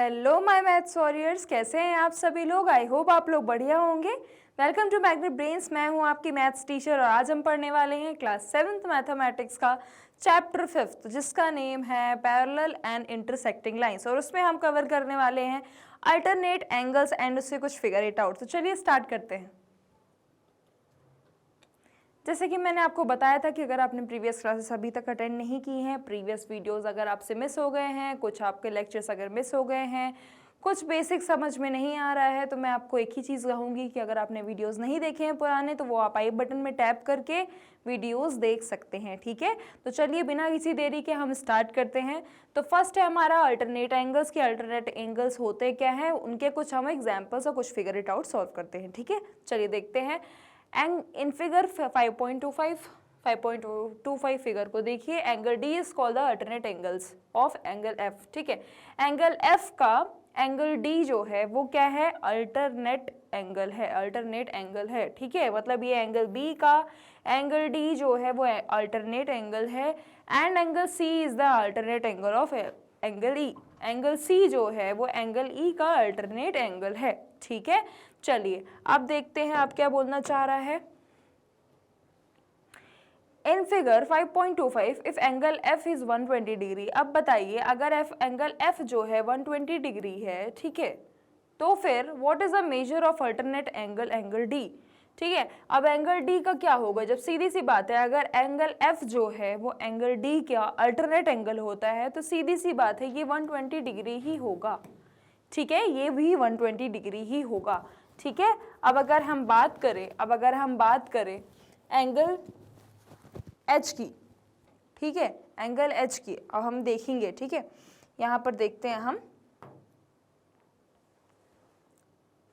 Hello my maths warriors, कैसे हैं आप सभी लोग। आई होप आप लोग बढ़िया होंगे। Welcome to magnet brains. मैं हूं आपकी मैथ्स टीचर और आज हम पढ़ने वाले हैं क्लास 7th मैथमेटिक्स का चैप्टर 5th, जिसका नेम है पैरेलल एंड इंटरसेक्टिंग लाइंस। और उसमें हम कवर करने वाले हैं अल्टरनेट एंगल्स एंड उससे कुछ फिगर इट आउट। तो चलिए स्टार्ट करते हैं। जैसे कि मैंने आपको बताया था कि अगर आपने प्रीवियस क्लासेस अभी तक अटेंड नहीं की हैं, प्रीवियस वीडियोस अगर आपसे मिस हो गए हैं, कुछ आपके लेक्चर्स अगर मिस हो गए हैं, कुछ बेसिक समझ में नहीं आ रहा है, तो मैं आपको एक ही चीज़ कहूँगी कि अगर आपने वीडियोस नहीं देखे हैं पुराने, तो वो आप आई बटन में टैप करके वीडियोस देख सकते हैं। ठीक है, तो चलिए बिना किसी देरी के हम स्टार्ट करते हैं। तो फर्स्ट है हमारा अल्टरनेट एंगल्स। के अल्टरनेट एंगल्स होते क्या हैं, उनके कुछ हम एग्जाम्पल्स और कुछ फिगर इट आउट सॉल्व करते हैं। ठीक है, चलिए देखते हैं। एंड इन फिगर 5.25 फिगर को देखिए, angle D is called the alternate angles of angle F. ठीक है, एंगल एफ का एंगल डी जो है वो क्या है, अल्टरनेट एंगल है, अल्टरनेट एंगल है। ठीक है, मतलब ये एंगल बी का एंगल डी जो है वो अल्टरनेट एंगल है। And angle C is the alternate angle of angle E. Angle C जो है वो एंगल ई का अल्टरनेट एंगल है। ठीक है, चलिए अब देखते हैं आप क्या बोलना चाह रहा है। In figure 5.25 if angle F is 120 degree. अब बताइए, अगर एंगल एफ जो है 120 डिग्री है, ठीक है, तो फिर what is the measure of alternate angle, angle D. ठीक है, अब एंगल डी का क्या होगा, जब सीधी सी बात है अगर एंगल एफ जो है वो एंगल डी का अल्टरनेट एंगल होता है, तो सीधी सी बात है ये 120 डिग्री ही होगा। ठीक है, ये भी 120 डिग्री ही होगा। ठीक है, अब अगर हम बात करें एंगल एच की, ठीक है, एंगल एच की अब हम देखेंगे। ठीक है, यहाँ पर देखते हैं हम।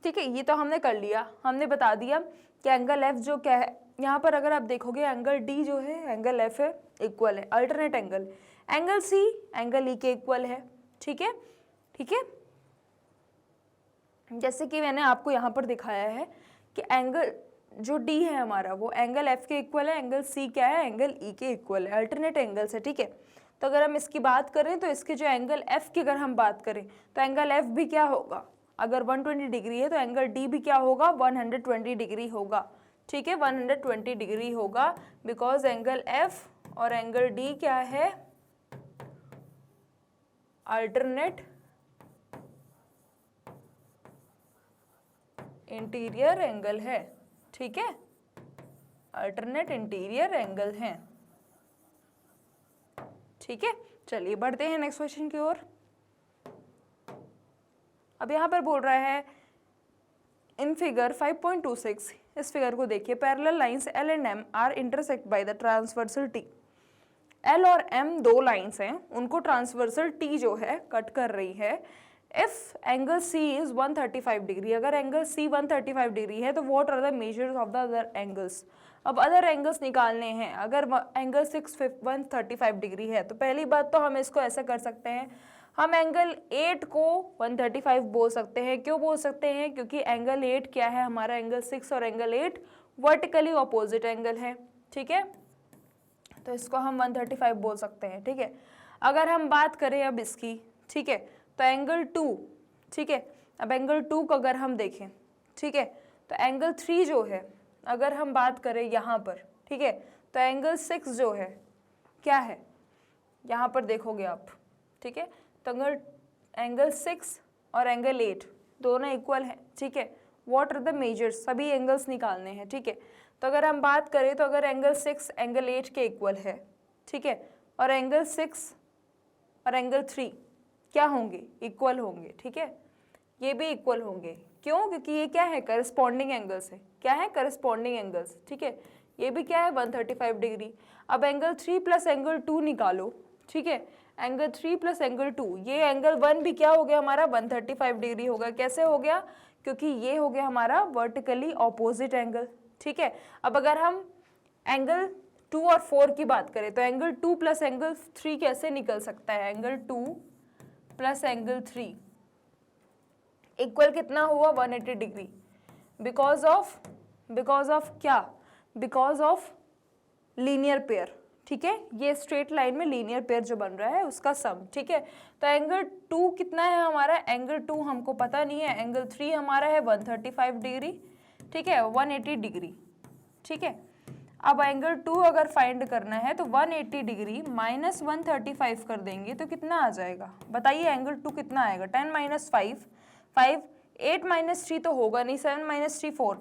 ठीक है, ये तो हमने कर लिया, हमने बता दिया कि एंगल एफ जो क्या है। यहाँ पर अगर आप देखोगे एंगल डी जो है एंगल एफ है इक्वल है alternate angle, angle C angle E के इक्वल है। ठीक है, ठीक है, जैसे कि मैंने आपको यहाँ पर दिखाया है कि एंगल जो डी है हमारा वो एंगल एफ के इक्वल है, एंगल सी क्या है, एंगल ई के इक्वल है, अल्टरनेट एंगल्स है। ठीक है, तो अगर हम इसकी बात करें तो इसके जो एंगल एफ की अगर हम बात करें तो एंगल एफ भी क्या होगा, अगर 120 डिग्री है तो एंगल डी भी क्या होगा, 120 डिग्री होगा। ठीक है, 120 डिग्री होगा, बिकॉज एंगल एफ और एंगल डी क्या है, अल्टरनेट इंटीरियर एंगल है। ठीक है, अल्टरनेट इंटीरियर एंगल हैं। ठीक है, चलिए बढ़ते हैं नेक्स्ट क्वेश्चन की ओर। अब यहां पर बोल रहा है इन फिगर 5.26, इस फिगर को देखिए, parallel lines L and M are intersect by the transversal T. L और एम दो लाइंस हैं, उनको ट्रांसवर्सल टी जो है कट कर रही है। If angle C is 135 degree, अगर एंगल सी 135 डिग्री है तो what are the measures of the other angles. अब अदर एंगल्स निकालने हैं। अगर एंगल 135 डिग्री है तो पहली बात तो हम इसको ऐसा कर सकते हैं, हम एंगल 8 को 135 बोल सकते हैं। क्यों बोल सकते हैं, क्योंकि एंगल 8 क्या है हमारा, एंगल 6 और एंगल 8 वर्टिकली ऑपोजिट एंगल है। ठीक है, तो इसको हम 135 बोल सकते हैं। ठीक है, अगर हम बात करें अब इसकी, ठीक है, तो एंगल 2, ठीक है, अब एंगल 2 को अगर हम देखें, ठीक है, तो एंगल 3 जो है अगर हम बात करें यहाँ पर, ठीक है, तो एंगल 6 जो है क्या है, यहाँ पर देखोगे आप, ठीक है, तो एंगल 6 और एंगल 8 दोनों इक्वल हैं। ठीक है, व्हाट आर द मेजर्स, सभी एंगल्स निकालने हैं। ठीक है, तो अगर हम बात करें तो अगर एंगल 6 एंगल 8 के इक्वल है, ठीक है, और एंगल 6 और एंगल 3 क्या होंगे, इक्वल होंगे। ठीक है, ये भी इक्वल होंगे। क्यों, क्योंकि ये क्या है, करस्पॉन्डिंग एंगल्स है। क्या है, करस्पॉन्डिंग एंगल्स। ठीक है, ये भी क्या है, 135 डिग्री। अब एंगल 3 प्लस एंगल 2 निकालो। ठीक है, एंगल 3 प्लस एंगल 2, ये एंगल 1 भी क्या हो गया हमारा, 135 डिग्री होगा। कैसे हो गया, क्योंकि ये हो गया हमारा वर्टिकली ऑपोजिट एंगल। ठीक है, अब अगर हम एंगल 2 और 4 की बात करें तो एंगल 2 प्लस एंगल 3 कैसे निकल सकता है, एंगल 2 प्लस एंगल 3 इक्वल कितना हुआ, 180 डिग्री। बिकॉज ऑफ क्या, बिकॉज ऑफ लीनियर पेयर। ठीक है, ये स्ट्रेट लाइन में लीनियर पेयर जो बन रहा है उसका सम, ठीक है। तो एंगल 2 कितना है हमारा, एंगल 2 हमको पता नहीं है, एंगल 3 हमारा है 135 डिग्री, ठीक है, 180 डिग्री, ठीक है। अब एंगल 2 अगर फाइंड करना है तो 180 डिग्री माइनस 135 कर देंगे तो कितना आ जाएगा, बताइए एंगल 2 कितना आएगा, 10 माइनस 5, 8 माइनस 3 तो होगा नहीं, 7 माइनस 3 4,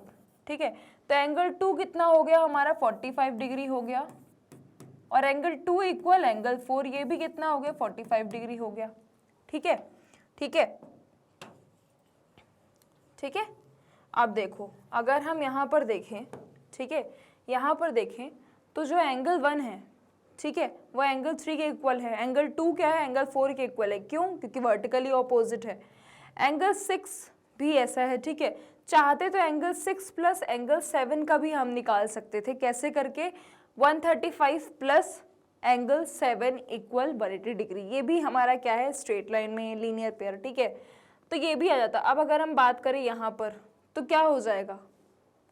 ठीक है। तो एंगल 2 कितना हो गया हमारा 45 डिग्री हो गया, और एंगल 2 इक्वल एंगल 4, ये भी कितना हो गया 45 डिग्री हो गया, ठीक है, ठीक है, ठीक है। अब देखो अगर हम यहाँ पर देखें, ठीक है, यहाँ पर देखें तो जो एंगल 1 है, ठीक है, वो एंगल 3 के इक्वल है, एंगल 2 क्या है, एंगल 4 के इक्वल है, क्यों, क्योंकि वर्टिकली ऑपोजिट है। एंगल 6 भी ऐसा है, ठीक है, चाहते तो एंगल 6 प्लस एंगल 7 का भी हम निकाल सकते थे, कैसे करके 135 प्लस एंगल 7 इक्वल 180 डिग्री, ये भी हमारा क्या है स्ट्रेट लाइन में लीनियर पेयर, ठीक है, तो ये भी आ जाता। अब अगर हम बात करें यहाँ पर तो क्या हो जाएगा,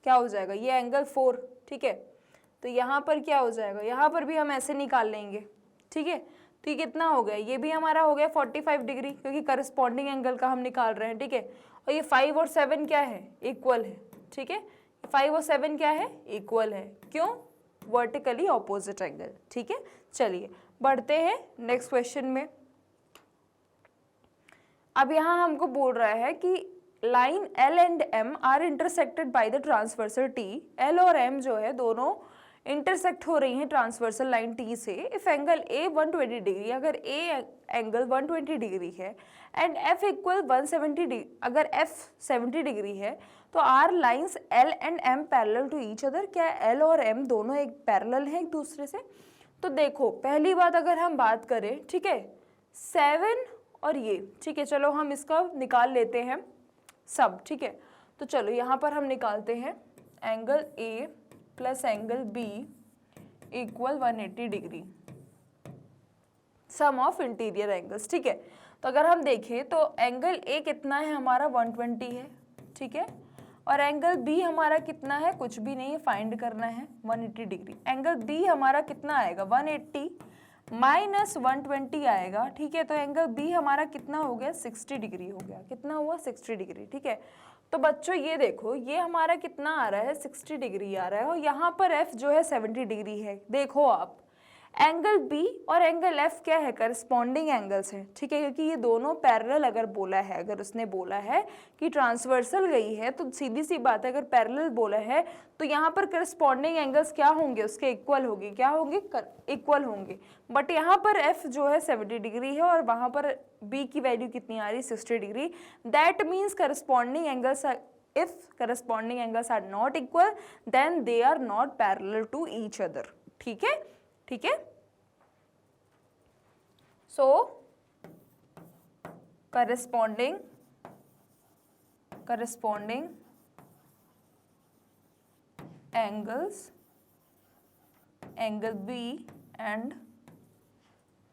क्या हो जाएगा, ये एंगल 4, ठीक है, तो यहाँ पर क्या हो जाएगा, यहाँ पर भी हम ऐसे निकाल लेंगे, ठीक है। तो ये कितना हो गया, ये भी हमारा हो गया 45 डिग्री, क्योंकि करस्पॉन्डिंग एंगल का हम निकाल रहे हैं, ठीक है। और ये 5 और 7 क्या है, इक्वल है, ठीक है, 5 और 7 क्या है, इक्वल है, क्यों, वर्टिकली ऑपोजिट एंगल, ठीक है। चलिए बढ़ते हैं नेक्स्ट क्वेश्चन में। अब यहाँ हमको बोल रहा है कि line L and M are intersected by the transversal T, L और M जो है दोनों इंटरसेक्ट हो रही हैं ट्रांसवर्सल लाइन T से। इफ एंगल A 120 डिग्री, अगर A एंगल 120 डिग्री है एंड F इक्वल 170 डिग्री, अगर F 70 डिग्री है तो are lines L and M parallel to each other, क्या L और M दोनों एक पैरेलल हैं एक दूसरे से। तो देखो पहली बात अगर हम बात करें, ठीक है, 7 और ये, ठीक है, चलो हम इसका निकाल लेते हैं सब, ठीक है। तो चलो यहाँ पर हम निकालते हैं angle A plus angle B equal 180 degree, sum of interior angles, ठीक है। तो अगर हम देखें तो एंगल A कितना है हमारा 120 है, ठीक है, और एंगल B हमारा कितना है, कुछ भी नहीं, फाइंड करना है 180 डिग्री। एंगल B हमारा कितना आएगा 180 माइनस 120 आएगा, ठीक है। तो एंगल B हमारा कितना हो गया 60 डिग्री हो गया, कितना हुआ 60 डिग्री, ठीक है। तो बच्चों ये देखो ये हमारा कितना आ रहा है 60 डिग्री आ रहा है, और यहाँ पर F जो है 70 डिग्री है। देखो आप एंगल B और एंगल F क्या है, करस्पॉन्डिंग एंगल्स हैं, ठीक है, क्योंकि ये दोनों पैरेलल अगर बोला है, अगर उसने बोला है कि ट्रांसवर्सल गई है तो सीधी सी बात है, अगर पैरेलल बोला है तो यहाँ पर करस्पॉन्डिंग एंगल्स क्या होंगे, उसके इक्वल होंगे, क्या होंगे, इक्वल होंगे। बट यहाँ पर F जो है 70 डिग्री है और वहाँ पर B की वैल्यू कितनी आ रही है 60 degree. That means corresponding angles, if corresponding angles are not equal then they are not parallel to each other, ठीक है, ठीक है। So corresponding angles, angle B and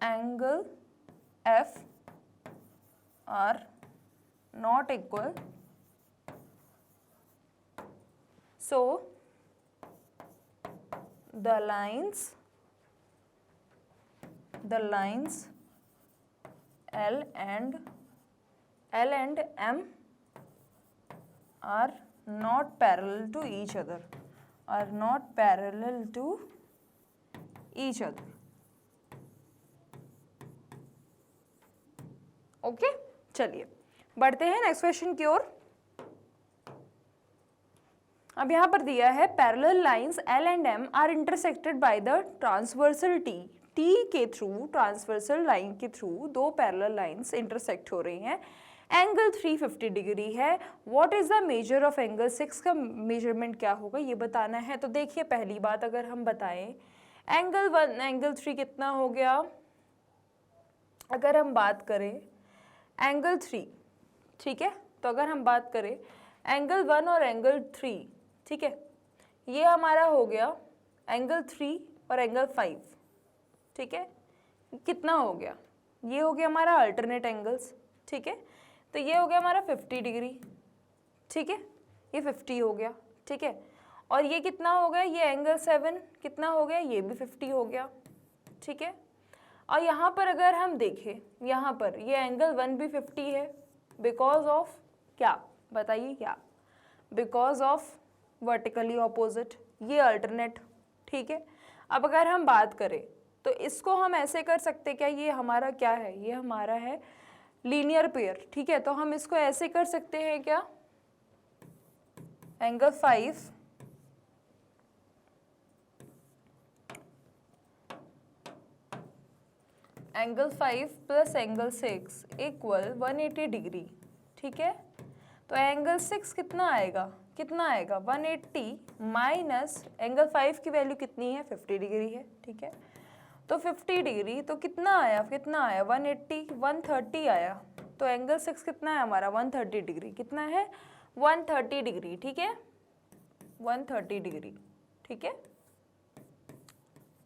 angle F are not equal, so the lines L and M are not parallel to each other, are not parallel to each other, okay. चलिए बढ़ते हैं next question की ओर। अब यहाँ पर दिया है parallel lines L and M are intersected by the transversal T, T के थ्रू, ट्रांसवर्सल लाइन के थ्रू दो पैरेलल लाइंस इंटरसेक्ट हो रही हैं। एंगल 350 डिग्री है। What is the measure of angle 6, का मेजरमेंट क्या होगा ये बताना है। तो देखिए पहली बात अगर हम बताएं एंगल 1 एंगल 3 कितना हो गया, अगर हम बात करें एंगल 3, ठीक है, तो अगर हम बात करें एंगल 1 और एंगल 3, ठीक है, ये हमारा हो गया एंगल 3 और एंगल 5, ठीक है, कितना हो गया, ये हो गया हमारा अल्टरनेट एंगल्स, ठीक है। तो ये हो गया हमारा 50 डिग्री, ठीक है, ये 50 हो गया, ठीक है, और ये कितना हो गया, ये एंगल 7 कितना हो गया, ये भी 50 हो गया, ठीक है। और यहाँ पर अगर हम देखें, यहाँ पर ये एंगल 1 भी 50 है, बिकॉज ऑफ क्या, बताइए क्या, बिकॉज ऑफ वर्टिकली ऑपोजिट, ये अल्टरनेट, ठीक है। अब अगर हम बात करें तो इसको हम ऐसे कर सकते क्या, ये हमारा क्या है, ये हमारा है लीनियर पेयर, ठीक है। तो हम इसको ऐसे कर सकते हैं क्या, angle 5 angle 5 plus angle 6 equal 180 degree, ठीक है। तो एंगल 6 कितना आएगा, 180 माइनस एंगल 5 की वैल्यू कितनी है, 50 डिग्री है, ठीक है। तो 50 डिग्री तो कितना आया 180, 130 आया। तो एंगल 6 कितना है हमारा, 130 डिग्री, कितना है 130 डिग्री, ठीक है, 130 डिग्री, ठीक है,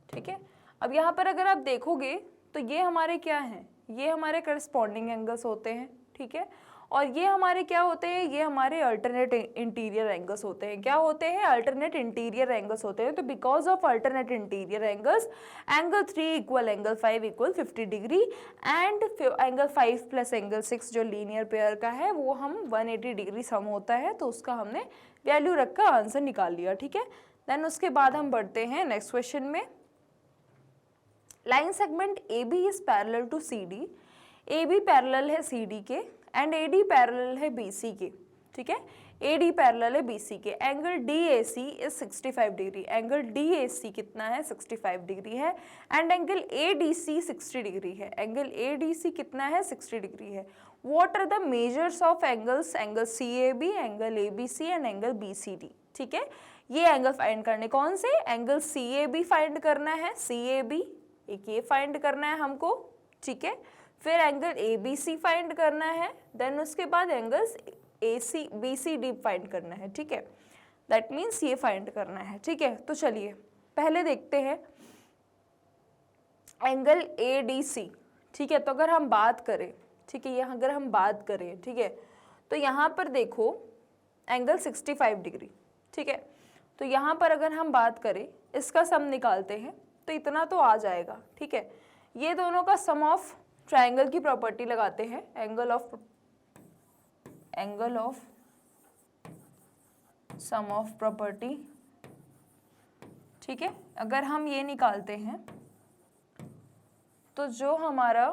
ठीक है। अब यहाँ पर अगर आप देखोगे तो ये हमारे क्या हैं, ये हमारे करस्पॉन्डिंग एंगल्स होते हैं, ठीक है। और ये हमारे क्या होते हैं, ये हमारे अल्टरनेट इंटीरियर एंगल्स होते हैं। क्या होते हैं, अल्टरनेट इंटीरियर एंगल्स होते हैं। तो because of alternate interior angles, angle 3 equal angle 5 equal 50 degree and angle 5 plus angle 6 जो लीनियर पेयर का है वो हम 180 डिग्री सम होता है, तो उसका हमने वैल्यू रख कर आंसर निकाल लिया, ठीक है। देन उसके बाद हम बढ़ते हैं नेक्स्ट क्वेश्चन में। Line segment AB is parallel to CD, AB parallel है CD के एंड AD पैरेलल है BC के, ठीक है। AD पैरेलल है BC के। Angle DAC is 65 degree, angle DAC कितना है 65 डिग्री है एंड एंगल ADC 60 डिग्री है, एंगल ADC कितना है 60 डिग्री है। What are the measures of angles, angle CAB, angle ABC and angle BCD, ठीक है। ये एंगल फाइंड करने, कौन से, एंगल CAB फाइंड करना है, CAB एक ये फाइंड करना है हमको, ठीक है। फिर एंगल ABC फाइंड करना है, देन उसके बाद एंगल्स BCD फाइंड करना है, ठीक है। दैट मीन्स ये फाइंड करना है, ठीक है। तो चलिए पहले देखते हैं एंगल ADC, ठीक है। तो अगर हम बात करें, ठीक है, ये अगर हम बात करें, ठीक है, तो यहाँ पर देखो एंगल 65 डिग्री, ठीक है। तो यहाँ पर अगर हम बात करें, इसका सम निकालते हैं तो इतना तो आ जाएगा, ठीक है। ये दोनों का सम ऑफ ट्रायंगल की प्रॉपर्टी लगाते हैं, angle of sum of property, ठीक है। अगर हम ये निकालते हैं तो जो हमारा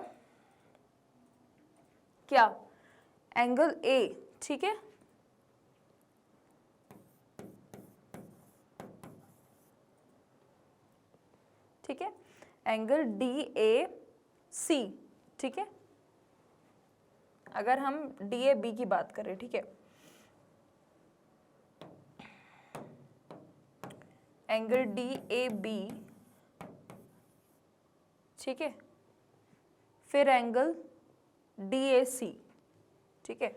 क्या, एंगल A, ठीक है, ठीक है, एंगल DAC, ठीक है। अगर हम DAB की बात करें, ठीक है, एंगल DAB, ठीक है, फिर एंगल DAC, ठीक है,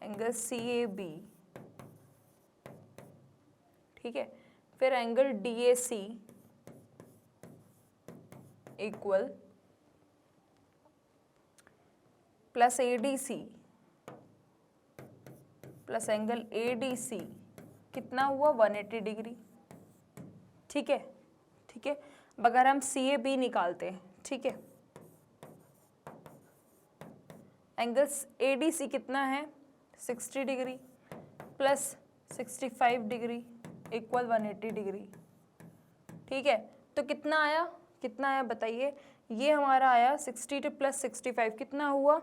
एंगल CAB, ठीक है, फिर angle DAC equal plus ADC plus angle ADC कितना हुआ 180 डिग्री, ठीक है, ठीक है। अब अगर हम CAB निकालते हैं, ठीक है, एंगल ADC कितना है 60 degree plus 65 degree equal 180 degree, ठीक है। तो कितना आया बताइए, ये हमारा आया 60 प्लस 65 कितना हुआ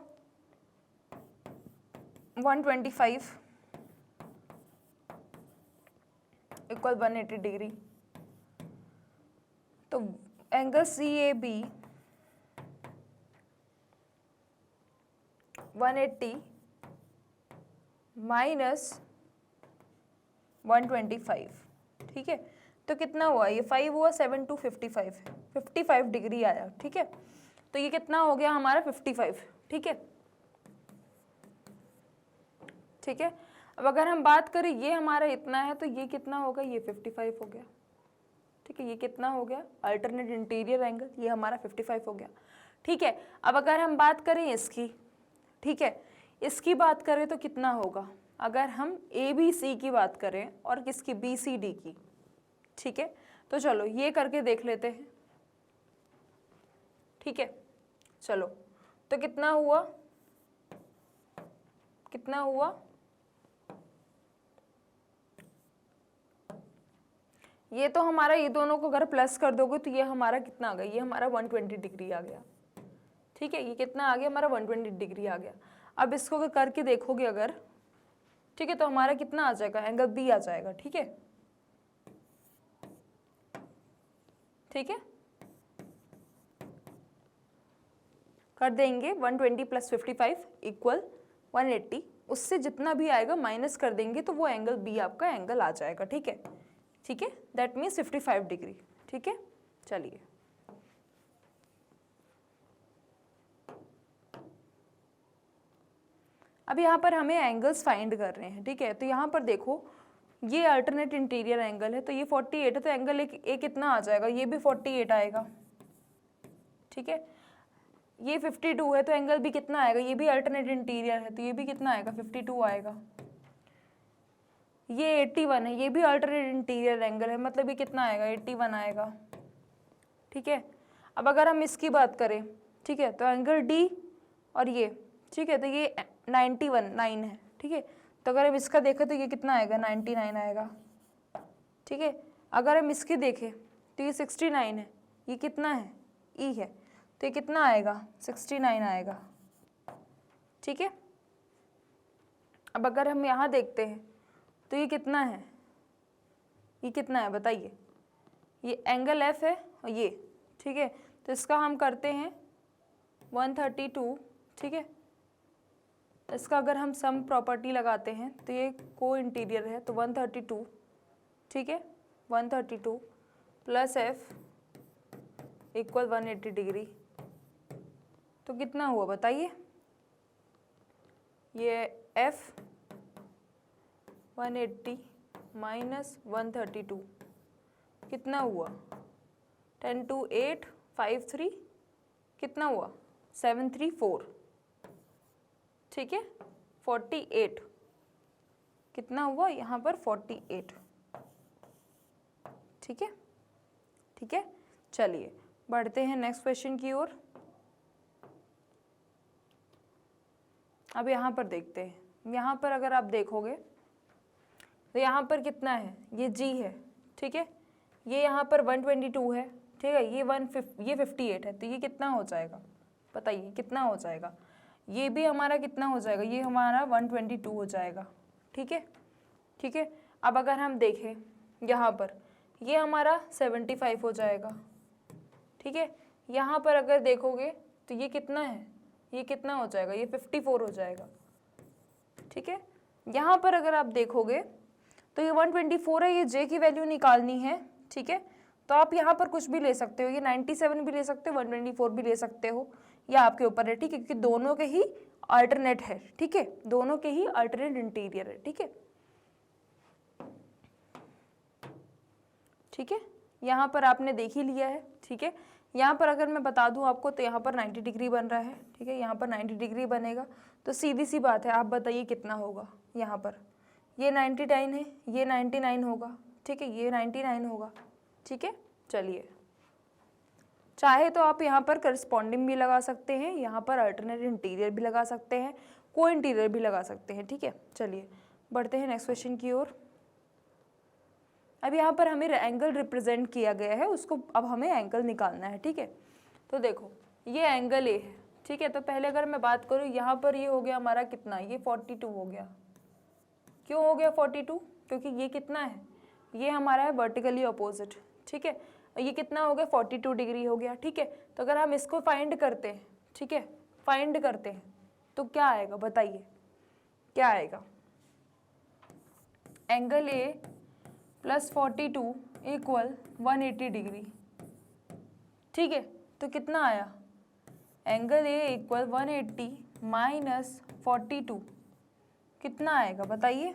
125 इक्वल 180 डिग्री। तो एंगल CAB 180 माइनस 125, ठीक है। तो कितना हुआ, ये 5 हुआ, 7 to 55 डिग्री आया, ठीक है। तो ये कितना हो गया हमारा 55, ठीक है, ठीक है। अब अगर हम बात करें ये हमारा इतना है तो ये कितना होगा, ये 55 हो गया, ठीक है। ये कितना हो गया, अल्टरनेट इंटीरियर एंगल, ये हमारा 55 हो गया, ठीक है। अब अगर हम बात करें इसकी, ठीक है, इसकी बात करें तो कितना होगा, अगर हम ABC की बात करें और किसकी BCD की, ठीक है। तो चलो ये करके देख लेते हैं। ठीक है। चलो तो कितना हुआ, कितना हुआ, ये तो हमारा, ये दोनों को अगर प्लस कर दोगे तो ये हमारा कितना आ गया, ये हमारा 120 डिग्री आ गया। ठीक है, ये कितना आ गया हमारा 120 डिग्री आ गया। अब इसको अगर करके देखोगे अगर, ठीक है, तो हमारा कितना आ जाएगा, एंगल बी आ जाएगा। ठीक है, ठीक है, कर देंगे 120 प्लस 55 इक्वल 180, उससे जितना भी आएगा माइनस कर देंगे तो वो एंगल बी आपका एंगल आ जाएगा। ठीक है, ठीक है, दैट मीन्स 55 डिग्री। ठीक है, चलिए अब यहाँ पर हमें एंगल्स फाइंड कर रहे हैं। ठीक है, तो यहाँ पर देखो ये अल्टरनेट इंटीरियर एंगल है, तो ये 48 है, तो एंगल एक कितना आ जाएगा, ये भी 48 आएगा। ठीक है, ये 52 है, तो एंगल भी कितना आएगा, ये भी अल्टरनेट इंटीरियर है, तो ये भी कितना आएगा, 52 आएगा। ये 81 है, ये भी अल्टरनेट इंटीरियर एंगल है, मतलब ये कितना आएगा, 81 आएगा। ठीक है, अब अगर हम इसकी बात करें, ठीक है, तो एंगल डी और ये, ठीक है, तो ये 9 है। ठीक है, तो अगर हम इसका देखें तो ये कितना आएगा, 99 आएगा। ठीक है, अगर हम इसकी देखें तो ये 69 है, ये कितना है, ई है, तो ये कितना आएगा, 69 आएगा। ठीक है, अब अगर हम यहाँ देखते हैं तो ये कितना है, ये कितना है बताइए, ये एंगल एफ है और ये, ठीक है, तो इसका हम करते हैं 132। ठीक है, इसका अगर हम सम प्रॉपर्टी लगाते हैं तो ये को इंटीरियर है, तो 132, ठीक है, 132 प्लस एफ इक्वल 180 डिग्री, तो कितना हुआ बताइए, ये एफ 180 माइनस 132 कितना हुआ, 10 2 8 5 3 कितना हुआ, 734। ठीक है, 48 कितना हुआ यहाँ पर, 48। ठीक है, ठीक है, चलिए बढ़ते हैं नेक्स्ट क्वेश्चन की ओर। अब यहाँ पर देखते हैं, यहाँ पर अगर आप देखोगे तो यहाँ पर कितना है, ये जी है। ठीक है, ये यहाँ पर 122 है। ठीक है, ये 58 है, तो ये कितना हो जाएगा बताइए, कितना हो जाएगा, ये भी हमारा कितना हो जाएगा, ये हमारा 122 हो जाएगा। ठीक है, ठीक है, अब अगर हम देखें यहाँ पर ये हमारा 75 हो जाएगा। ठीक है, यहाँ पर अगर देखोगे तो ये कितना है, ये कितना हो जाएगा, ये 54 हो जाएगा। ठीक है, यहाँ पर अगर आप देखोगे तो ये 124 है, ये जे की वैल्यू निकालनी है। ठीक है, तो आप यहाँ पर कुछ भी ले सकते हो, ये 97 भी ले सकते हो, 124 भी ले सकते हो, या आपके ऊपर है। ठीक है, क्योंकि दोनों के ही अल्टरनेट है। ठीक है, दोनों के ही अल्टरनेट इंटीरियर है। ठीक है, ठीक है, यहाँ पर आपने देख ही लिया है। ठीक है, यहाँ पर अगर मैं बता दूँ आपको तो यहाँ पर 90 डिग्री बन रहा है। ठीक है, यहाँ पर 90 डिग्री बनेगा, तो सीधी सी बात है, आप बताइए कितना होगा। यहाँ पर ये 99 है, ये 99 होगा। ठीक है, ये 99 होगा। ठीक है, चलिए चाहे तो आप यहाँ पर करस्पॉन्डिंग भी लगा सकते हैं, यहाँ पर अल्टरनेट इंटीरियर भी लगा सकते हैं, को इंटीरियर भी लगा सकते हैं। ठीक है, चलिए बढ़ते हैं नेक्स्ट क्वेश्चन की ओर। अब यहाँ पर हमें एंगल रिप्रेजेंट किया गया है, उसको अब हमें एंगल निकालना है। ठीक है, तो देखो ये एंगल ए है। ठीक है, तो पहले अगर मैं बात करूँ, यहाँ पर ये हो गया हमारा कितना, ये 42 हो गया। क्यों हो गया 42, क्योंकि ये कितना है, ये हमारा है वर्टिकली अपोजिट। ठीक है, ये कितना हो गया, 42 डिग्री हो गया। ठीक है, तो अगर हम इसको फाइंड करते हैं, ठीक है, फाइंड करते हैं तो क्या आएगा बताइए, क्या आएगा, angle A plus 42 equal 180 degree. ठीक है, तो कितना आया, एंगल ए इक्वल 180 माइनस 42 कितना आएगा बताइए,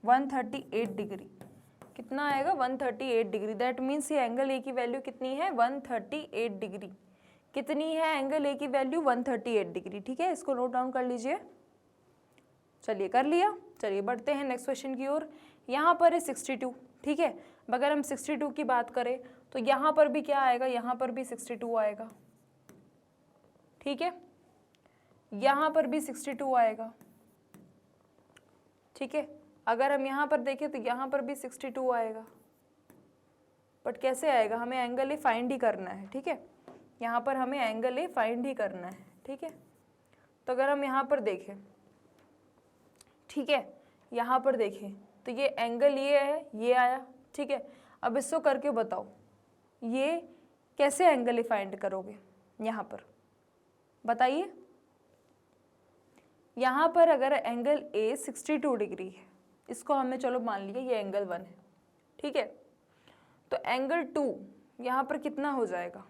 138 डिग्री। कितना आएगा, 138 डिग्री। दैट मीन्स ये एंगल ए की वैल्यू कितनी है, 138 डिग्री। कितनी है एंगल ए की वैल्यू, 138 डिग्री। ठीक है, इसको नोट डाउन कर लीजिए। चलिए कर लिया, चलिए बढ़ते हैं नेक्स्ट क्वेश्चन की ओर। यहाँ पर है 62। ठीक है, अगर हम 62 की बात करें तो यहाँ पर भी क्या आएगा, यहाँ पर भी 62 आएगा। ठीक है, यहाँ पर भी 62 आएगा। ठीक है, अगर हम यहाँ पर देखें तो यहाँ पर भी 62 आएगा, बट कैसे आएगा, हमें एंगल ए फाइंड ही करना है। ठीक है, यहाँ पर हमें एंगल ए फाइंड ही करना है। ठीक है, तो अगर हम यहाँ पर देखें, ठीक है, यहाँ पर देखें तो ये एंगल ये है, ये आया। ठीक है, अब इसको करके बताओ ये कैसे एंगल ए फाइंड करोगे, यहाँ पर बताइए। यहाँ पर अगर एंगल ए 62 डिग्री है, इसको हमें चलो मान लिया ये एंगल 1 है। ठीक है, तो एंगल 2 यहाँ पर कितना हो जाएगा,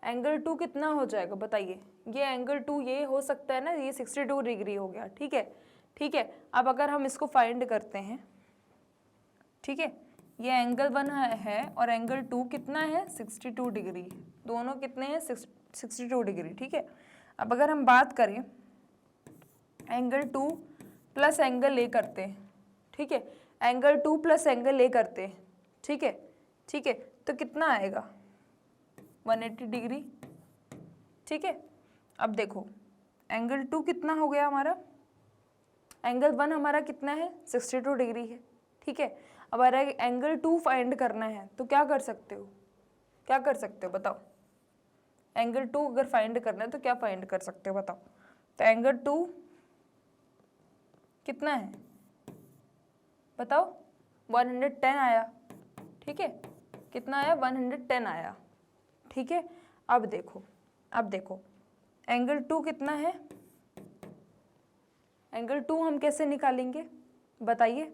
एंगल 2 कितना हो जाएगा बताइए। ये एंगल 2 ये हो सकता है ना, ये 62 डिग्री हो गया। ठीक है, ठीक है, अब अगर हम इसको फाइंड करते हैं, ठीक है, ये एंगल 1 है और एंगल 2 कितना है, 62 डिग्री है, दोनों कितने हैं, 62 डिग्री। ठीक है, अब अगर हम बात करें एंगल 2 प्लस एंगल ए करते हैं, ठीक है, एंगल 2 प्लस एंगल ए करते हैं, ठीक है, ठीक है, तो कितना आएगा, 180 डिग्री। ठीक है, अब देखो एंगल 2 कितना हो गया हमारा, एंगल 1 हमारा कितना है, 62 डिग्री है। ठीक है, अब अगर एंगल 2 फाइंड करना है तो क्या कर सकते हो, क्या कर सकते हो बताओ। एंगल 2 अगर फाइंड करना है तो क्या फाइंड कर सकते हो बताओ। तो एंगल 2 कितना है बताओ, 110 आया। ठीक है, कितना आया, 110 आया। ठीक है, अब देखो, अब देखो एंगल 2 कितना है, एंगल 2 हम कैसे निकालेंगे बताइए,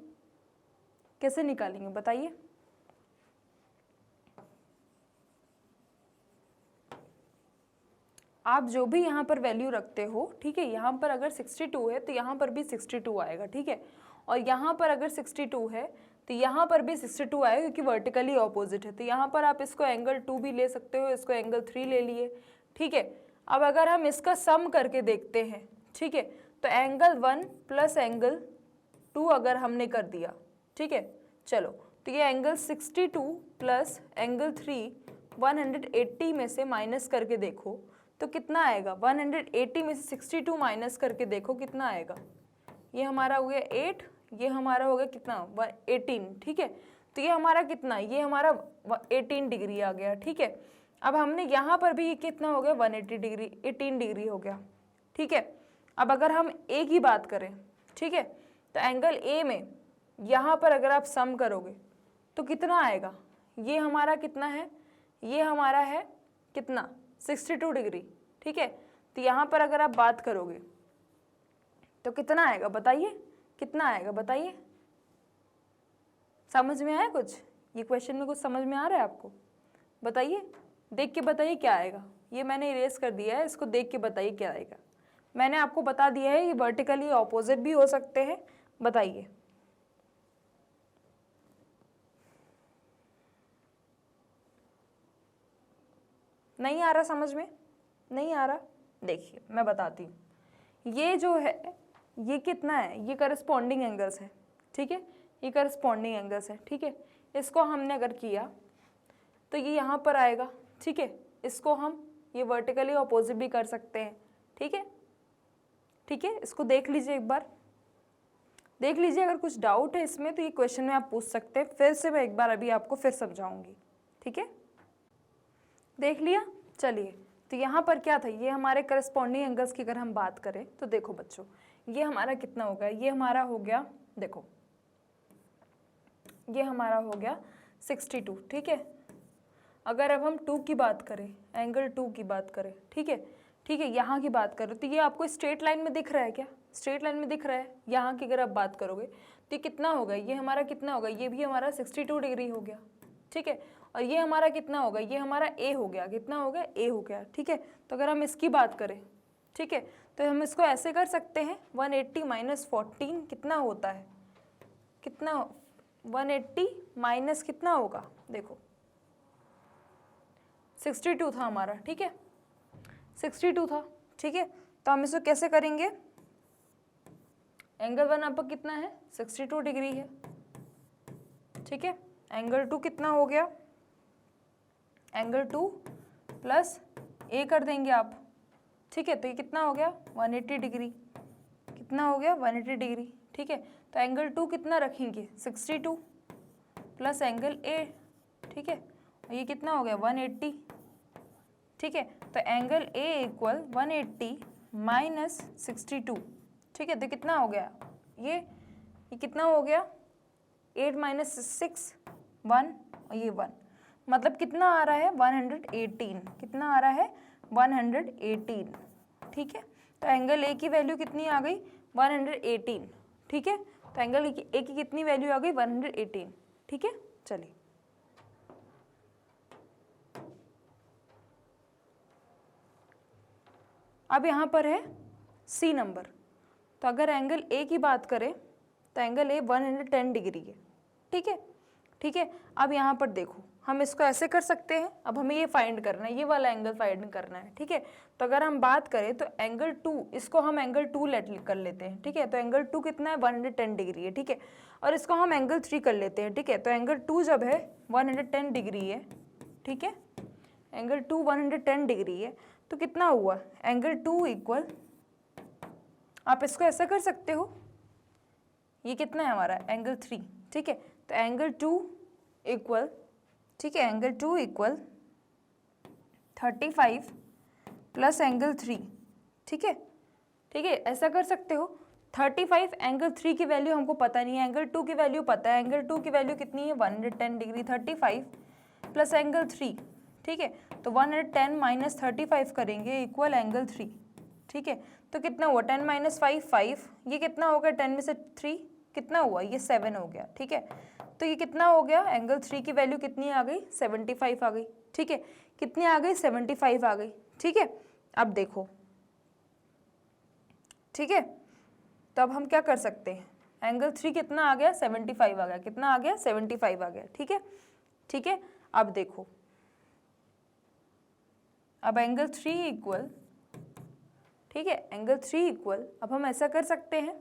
कैसे निकालेंगे बताइए। आप जो भी यहाँ पर वैल्यू रखते हो, ठीक है, यहाँ पर अगर 62 है तो यहाँ पर भी 62 आएगा। ठीक है, और यहाँ पर अगर 62 है तो यहाँ पर भी 62 आएगा, क्योंकि वर्टिकली ऑपोजिट है। तो यहाँ पर आप इसको एंगल 2 भी ले सकते हो, इसको एंगल 3 ले लिए। ठीक है, अब अगर हम इसका सम करके देखते हैं, ठीक है, तो एंगल 1 प्लस एंगल 2 अगर हमने कर दिया, ठीक है, चलो, तो ये एंगल 62 प्लस एंगल 3 180 में से माइनस करके देखो तो कितना आएगा, 180 में से 62 माइनस करके देखो कितना आएगा। ये हमारा हो गया 8, ये हमारा हो गया कितना, 18। ठीक है, तो ये हमारा कितना, ये हमारा 18 डिग्री आ गया। ठीक है, अब हमने यहाँ पर भी ये कितना हो गया, 180 डिग्री, 18 डिग्री हो गया। ठीक है, अब अगर हम ए की बात करें, ठीक है, तो एंगल ए में यहाँ पर अगर आप सम करोगे तो कितना आएगा, ये हमारा कितना है, ये हमारा है कितना, 62 डिग्री। ठीक है, तो यहाँ पर अगर आप बात करोगे तो कितना आएगा बताइए, कितना आएगा बताइए। समझ में आया कुछ, ये क्वेश्चन में कुछ समझ में आ रहा है आपको, बताइए, देख के बताइए क्या आएगा। ये मैंने इरेज कर दिया है, इसको देख के बताइए क्या आएगा। मैंने आपको बता दिया है ये वर्टिकली ऑपोजिट भी हो सकते हैं, बताइए। नहीं आ रहा समझ में, नहीं आ रहा, देखिए मैं बताती हूँ। ये जो है ये कितना है, ये करस्पॉन्डिंग एंगल्स है। ठीक है, ये करस्पॉन्डिंग एंगल्स है। ठीक है, इसको हमने अगर किया तो ये यहाँ पर आएगा। ठीक है, इसको हम ये वर्टिकली ऑपोजिट भी कर सकते हैं। ठीक है, ठीक है, इसको देख लीजिए एक बार, देख लीजिए। अगर कुछ डाउट है इसमें तो ये क्वेश्चन में आप पूछ सकते हैं, फिर से मैं एक बार अभी आपको फिर समझाऊंगी। ठीक है, देख लिया। चलिए, तो यहाँ पर क्या था, ये हमारे करस्पॉन्डिंग एंगल्स की अगर हम बात करें तो देखो बच्चों, ये हमारा कितना हो गया, ये हमारा हो गया, देखो ये हमारा हो गया 62। ठीक है, अगर अब हम 2 की बात करें, एंगल 2 की बात करें, ठीक है, ठीक है, यहाँ की बात करो तो ये आपको स्ट्रेट लाइन में दिख रहा है क्या, स्ट्रेट लाइन में दिख रहा है। यहाँ की अगर आप बात करोगे तो ये कितना होगा, ये हमारा कितना होगा, ये भी हमारा 62 डिग्री हो गया। ठीक है, और ये हमारा कितना होगा, ये हमारा ए हो गया, कितना हो गया, ए हो गया। ठीक है, तो अगर हम इसकी बात करें, ठीक है, तो हम इसको ऐसे कर सकते हैं, 180 माइनस 14 कितना होता है, कितना, 180 माइनस कितना होगा, देखो 62 था हमारा। ठीक है, 62 था। ठीक है, तो हम इसको कैसे करेंगे, एंगल 1 आपका कितना है, 62 डिग्री है। ठीक है, एंगल 2 कितना हो गया, एंगल 2 प्लस ए कर देंगे आप, ठीक है, तो ये कितना हो गया 180 डिग्री, कितना हो गया 180 डिग्री। ठीक है, तो एंगल 2 कितना रखेंगे 62 प्लस एंगल ए। ठीक है, और ये कितना हो गया 180। ठीक है, तो एंगल ए इक्वल 180 माइनस 62। ठीक है, तो कितना हो गया ये कितना हो गया 8 माइनस 6 1 और ये 1, मतलब कितना आ रहा है 118। कितना आ रहा है 118। ठीक है, तो एंगल ए की वैल्यू कितनी आ गई 118। ठीक है, तो एंगल ए की कितनी वैल्यू आ गई 118। ठीक है, चलिए अब यहाँ पर है सी नंबर। तो अगर एंगल ए की बात करें तो एंगल ए 110 डिग्री है। ठीक है, ठीक है, अब यहाँ पर देखो हम इसको ऐसे कर सकते हैं। अब हमें ये फाइंड करना है, ये वाला एंगल फाइंड करना है। ठीक है, तो अगर हम बात करें तो एंगल 2, इसको हम एंगल 2 कर लेते हैं। ठीक है, तो एंगल 2 कितना है 110 डिग्री है। ठीक है, और इसको हम एंगल 3 कर लेते हैं। ठीक है, तो एंगल 2 जब है 110 डिग्री है। ठीक है, एंगल 2 110 डिग्री है, तो कितना हुआ एंगल 2 इक्वल, आप इसको ऐसा कर सकते हो, ये कितना है हमारा एंगल 3। ठीक है, तो एंगल 2 इक्वल, ठीक है, एंगल 2 इक्वल 35 प्लस एंगल 3। ठीक है, ठीक है, ऐसा कर सकते हो। 35 एंगल 3 की वैल्यू हमको पता नहीं है, एंगल 2 की वैल्यू पता है। एंगल 2 की वैल्यू कितनी है 110 डिग्री। 35 प्लस एंगल 3, ठीक है, तो 110 माइनस 35 करेंगे इक्वल एंगल 3। ठीक है, तो कितना हुआ 10 माइनस 5 5, ये कितना हो गया 10 में से 3 कितना हुआ ये 7 हो गया। ठीक है, तो ये कितना हो गया एंगल 3 की वैल्यू कितनी आ गई 75 आ गई। ठीक है, कितनी आ गई 75 आ गई। ठीक है, अब देखो, ठीक है, तो अब हम क्या कर सकते हैं, एंगल 3 कितना आ गया 75 आ गया। कितना आ गया 75 आ गया। ठीक है, ठीक है, अब देखो, अब एंगल 3 इक्वल, ठीक है, एंगल 3 इक्वल, अब हम ऐसा कर सकते हैं,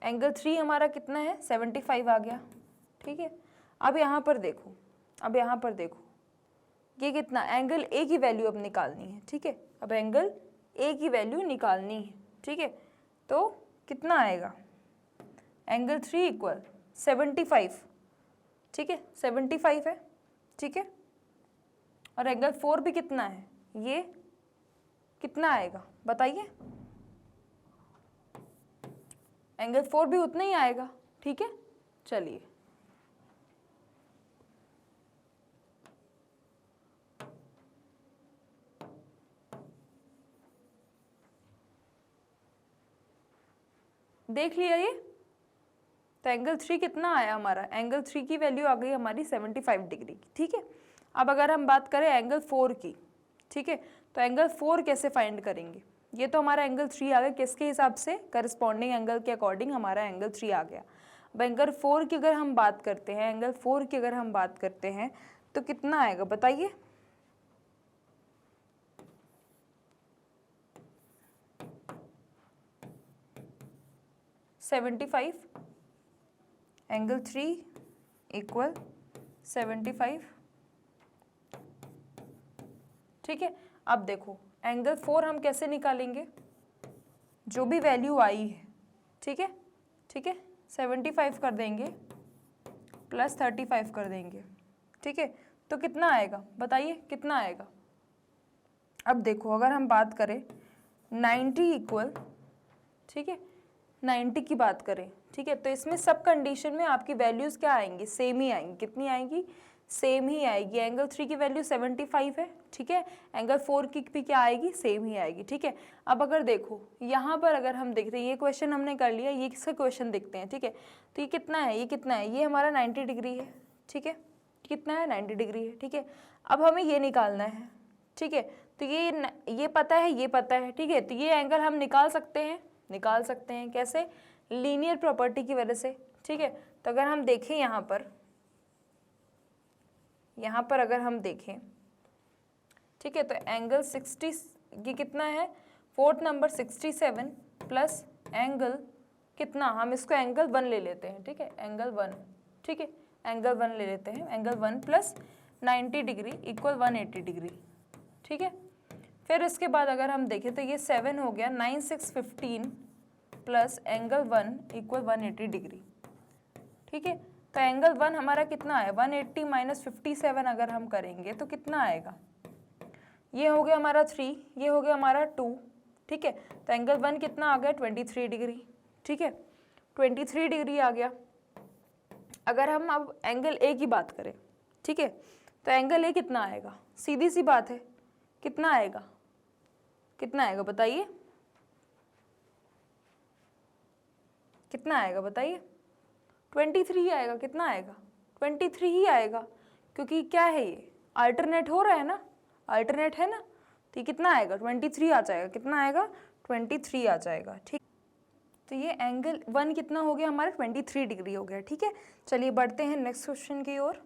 एंगल 3 हमारा कितना है 75 आ गया। ठीक है, अब यहाँ पर देखो, अब यहाँ पर देखो, ये कितना एंगल ए की वैल्यू अब निकालनी है। ठीक है, अब एंगल ए की वैल्यू निकालनी है। ठीक है, तो कितना आएगा एंगल 3 इक्वल 75। ठीक है, 75 है। ठीक है, और एंगल 4 भी कितना है, ये कितना आएगा बताइए, एंगल 4 भी उतना ही आएगा। ठीक है, चलिए देख लिया ये, तो एंगल 3 कितना आया हमारा, एंगल 3 की वैल्यू आ गई हमारी 75 डिग्री की। ठीक है, अब अगर हम बात करें एंगल 4 की, ठीक है, तो एंगल 4 कैसे फाइंड करेंगे, ये तो हमारा एंगल 3 आ गया, किसके हिसाब से करस्पॉन्डिंग एंगल के अकॉर्डिंग हमारा एंगल 3 आ गया। अब एंगल 4 की अगर हम बात करते हैं, एंगल 4 की अगर हम बात करते हैं तो कितना आएगा बताइए, $75, एंगल 3 इक्वल 75। ठीक है, अब देखो एंगल 4 हम कैसे निकालेंगे, जो भी वैल्यू आई है, ठीक है, ठीक है, 75 कर देंगे प्लस 35 कर देंगे। ठीक है, तो कितना आएगा बताइए, कितना आएगा। अब देखो अगर हम बात करें 90 इक्वल, ठीक है, 90 की बात करें, ठीक है, तो इसमें सब कंडीशन में आपकी वैल्यूज़ क्या आएंगी, सेम ही आएंगी। कितनी आएंगी, सेम ही आएगी। एंगल 3 की वैल्यू 75 है। ठीक है, एंगल 4 की भी क्या आएगी, सेम ही आएगी। ठीक है, अब अगर देखो यहाँ पर अगर हम देखते हैं, ये क्वेश्चन हमने कर लिया, ये किसका क्वेश्चन देखते हैं। ठीक है, तो ये कितना है, ये कितना है, ये हमारा 90 डिग्री है। ठीक है, कितना है 90 डिग्री है। ठीक है, अब हमें ये निकालना है। ठीक है, तो ये पता है, ये पता है। ठीक है, तो ये एंगल हम निकाल सकते हैं, निकाल सकते हैं कैसे, लीनियर प्रॉपर्टी की वजह से। ठीक है, तो अगर हम देखें यहाँ पर अगर हम देखें, ठीक है, तो एंगल 60, ये कितना है 4th नंबर 67 प्लस एंगल कितना, हम इसको एंगल 1 ले लेते हैं। ठीक है, एंगल 1, ठीक है, एंगल 1 ले लेते हैं, angle 1 plus 90 degree equal 180 degree. ठीक है, फिर इसके बाद अगर हम देखें तो ये 7 हो गया, 9 6 15 प्लस एंगल 1 इक्वल 180 डिग्री। ठीक है, तो एंगल 1 हमारा कितना है, 180 माइनस 57 अगर हम करेंगे तो कितना आएगा, ये हो गया हमारा 3, ये हो गया हमारा 2। ठीक है, तो एंगल 1 कितना आ गया, 23 डिग्री। ठीक है, 23 डिग्री आ गया। अगर हम अब एंगल ए की बात करें, ठीक है, तो एंगल ए कितना आएगा, सीधी सी बात है, कितना आएगा, कितना आएगा बताइए, कितना आएगा बताइए, 23 ही आएगा। कितना आएगा, 23 ही आएगा, क्योंकि क्या है ये अल्टरनेट हो रहा है ना, अल्टरनेट है ना, तो ये कितना आएगा, 23 आ जाएगा। कितना आएगा, 23 आ जाएगा। ठीक, तो ये एंगल 1 कितना हो गया हमारा, 23 डिग्री हो गया। ठीक है, चलिए बढ़ते हैं नेक्स्ट क्वेश्चन की ओर।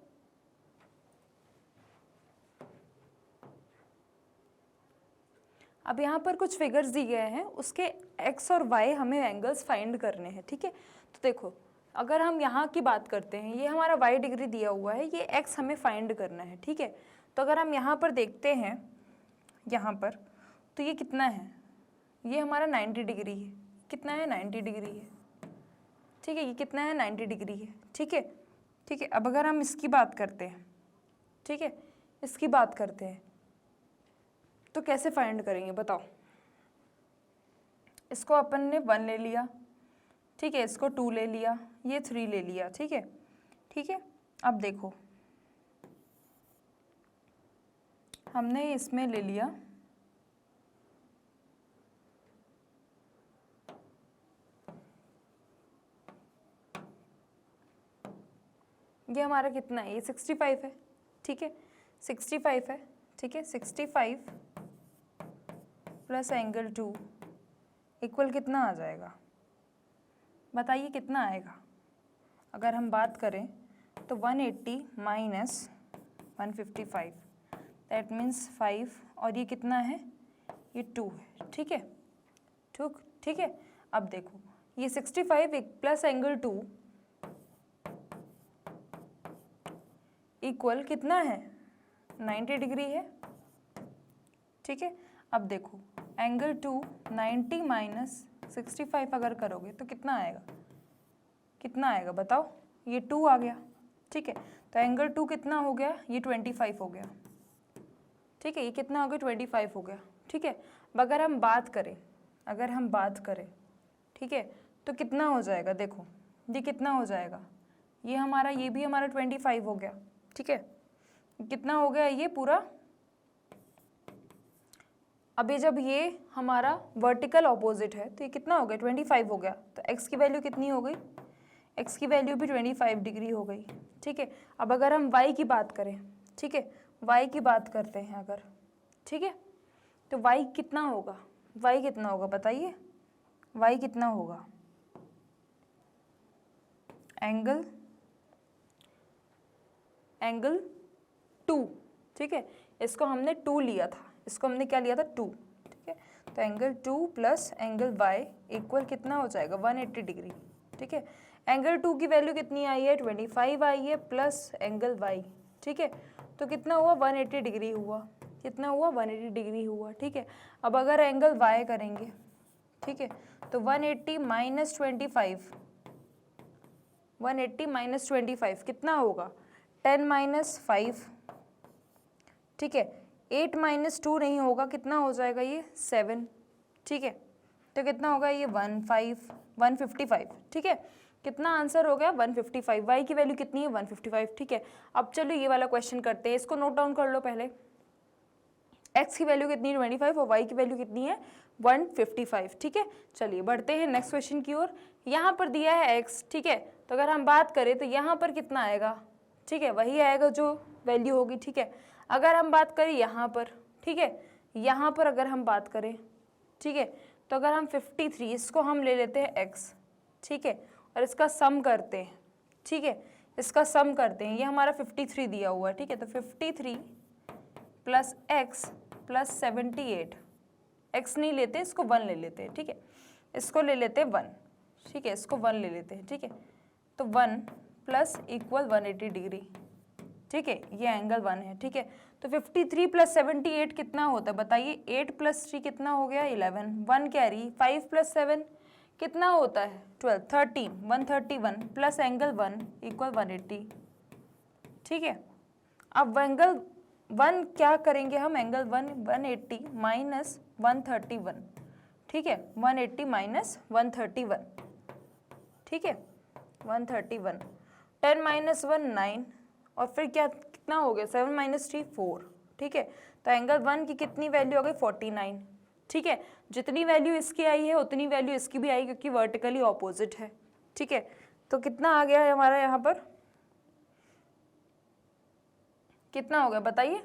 अब यहाँ पर कुछ फिगर्स दिए गए हैं, उसके एक्स और वाई हमें एंगल्स फाइंड करने हैं। ठीक है, तो देखो अगर हम यहाँ की बात करते हैं, ये हमारा वाई डिग्री दिया हुआ है, ये एक्स हमें फाइंड करना है। ठीक है, तो अगर हम यहाँ पर देखते हैं, यहाँ पर तो ये कितना है, ये हमारा 90 डिग्री है। कितना है, 90 डिग्री है। ठीक है, ये कितना है, 90 डिग्री है। ठीक है, ठीक है, अब अगर हम इसकी बात करते हैं, ठीक है, इसकी बात करते हैं तो कैसे फाइंड करेंगे बताओ। इसको अपन ने 1 ले लिया, ठीक है, इसको 2 ले लिया, ये 3 ले लिया। ठीक है, ठीक है, अब देखो हमने इसमें ले लिया, ये हमारा कितना है, ये 65 है। ठीक है, 65 है। ठीक है, 65 प्लस एंगल 2 इक्वल कितना आ जाएगा बताइए, कितना आएगा। अगर हम बात करें तो 180 माइनस 155 दैट मीन्स 5, और ये कितना है, ये 2 है। ठीक है, ठीक है, अब देखो ये 65 प्लस एंगल 2 इक्वल कितना है, 90 डिग्री है। ठीक है, अब देखो एंगल 2 90 माइनस 65 अगर करोगे तो कितना आएगा, कितना आएगा बताओ, ये 2 आ गया। ठीक है, तो एंगल 2 कितना हो गया, ये 25 हो गया। ठीक है, ये कितना हो गया, 25 हो गया। ठीक है, अब अगर हम बात करें, अगर हम बात करें, ठीक है, तो कितना हो जाएगा, देखो ये कितना हो जाएगा, ये हमारा, ये भी हमारा 25 हो गया। ठीक है, कितना हो गया ये पूरा। अभी जब ये हमारा वर्टिकल ऑपोजिट है तो ये कितना हो गया, 25 हो गया। तो x की वैल्यू कितनी हो गई, x की वैल्यू भी 25 डिग्री हो गई। ठीक है, अब अगर हम y की बात करें, ठीक है, y की बात करते हैं अगर, ठीक है, तो y कितना होगा, y कितना होगा बताइए, y कितना होगा, एंगल 2। ठीक है, इसको हमने 2 लिया था, इसको हमने क्या लिया था, 2। ठीक है, तो angle 2 plus angle y equal कितना हो जाएगा, 180 डिग्री। ठीक है, एंगल 2 की वैल्यू कितनी आई है, 25 आई है, प्लस एंगल y। ठीक है, तो कितना हुआ, 180 डिग्री हुआ। कितना हुआ, 180 डिग्री हुआ। ठीक है, अब अगर एंगल y करेंगे, ठीक है, तो 180 माइनस 25, 180 माइनस 25 कितना होगा, 10 माइनस 5। ठीक है, 8 माइनस 2 नहीं होगा, कितना हो जाएगा ये 7। ठीक है, तो कितना होगा ये 155। ठीक है, कितना आंसर हो गया, 155। वाई की वैल्यू कितनी है, 155। ठीक है, अब चलो ये वाला क्वेश्चन करते हैं, इसको नोट डाउन कर लो पहले। एक्स की वैल्यू कितनी है, 25, और वाई की वैल्यू कितनी है, 155। ठीक है, चलिए बढ़ते हैं नेक्स्ट क्वेश्चन की ओर। यहाँ पर दिया है एक्स, ठीक है, तो अगर हम बात करें तो यहाँ पर कितना आएगा, ठीक है, वही आएगा जो वैल्यू होगी। ठीक है, अगर हम बात करें यहाँ पर, ठीक है, यहाँ पर अगर हम बात करें, ठीक है, तो अगर हम 53, इसको हम ले लेते हैं x, ठीक है, और इसका सम करते हैं। ठीक है, इसका सम करते हैं, ये हमारा 53 दिया हुआ है। ठीक है, तो 53 प्लस x प्लस 78, x नहीं लेते, इसको 1 ले लेते हैं। ठीक है, इसको ले लेते हैं 1। ठीक है, इसको 1 ले लेते हैं। ठीक है, तो 1 प्लस इक्वल 180 डिग्री। ठीक है, ये एंगल 1 है, ठीक है। तो 53 प्लस 78 कितना होता है बताइए, 8 प्लस 3 कितना हो गया 11, 1 कैरी, 5 प्लस 7 कितना होता है 12, 13, 131 प्लस एंगल 1 इक्वल 180, ठीक है। अब एंगल 1 क्या करेंगे हम, एंगल 1 180 माइनस 131, ठीक है, 180 माइनस 131, ठीक है, 131, 10 माइनस 1 9, और फिर क्या कितना हो गया 7 माइनस 3 4, ठीक है। तो एंगल 1 की कितनी वैल्यू हो गई 49, ठीक है। जितनी वैल्यू इसकी आई है उतनी वैल्यू इसकी भी आई क्योंकि वर्टिकली ऑपोजिट है, ठीक है। तो कितना आ गया है हमारा यहाँ पर, कितना हो गया बताइए,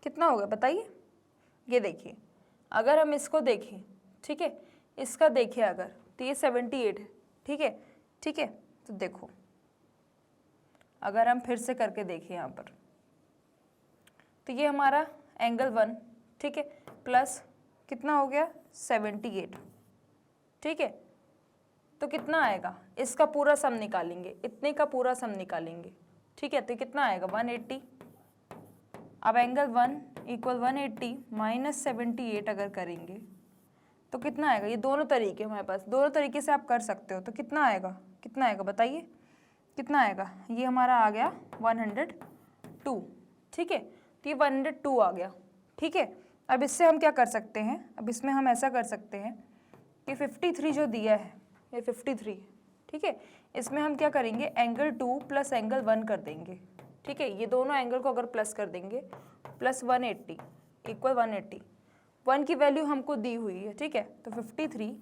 कितना हो गया बताइए। ये देखिए अगर हम इसको देखें, ठीक है, इसका देखें अगर, तो ये 78 है, ठीक है, ठीक है। तो देखो अगर हम फिर से करके देखें यहाँ पर, तो ये हमारा एंगल 1, ठीक है, प्लस कितना हो गया 78, ठीक है। तो कितना आएगा, इसका पूरा सम निकालेंगे, इतने का पूरा सम निकालेंगे, ठीक है। तो कितना आएगा 180। अब एंगल 1 इक्वल 180 माइनस 78 अगर करेंगे तो कितना आएगा, ये दोनों तरीके हमारे पास, दोनों तरीके से आप कर सकते हो। तो कितना आएगा, कितना आएगा बताइए, कितना आएगा, ये हमारा आ गया 102, ठीक है। तो ये 102 आ गया, ठीक है। अब इससे हम क्या कर सकते हैं, अब इसमें हम ऐसा कर सकते हैं कि 53 जो दिया है ये 53, ठीक है, इसमें हम क्या करेंगे एंगल 2 प्लस एंगल 1 कर देंगे, ठीक है। ये दोनों एंगल को अगर प्लस कर देंगे, प्लस 180 इक्वल 180, 1 की वैल्यू हमको दी हुई है, ठीक है। तो 53,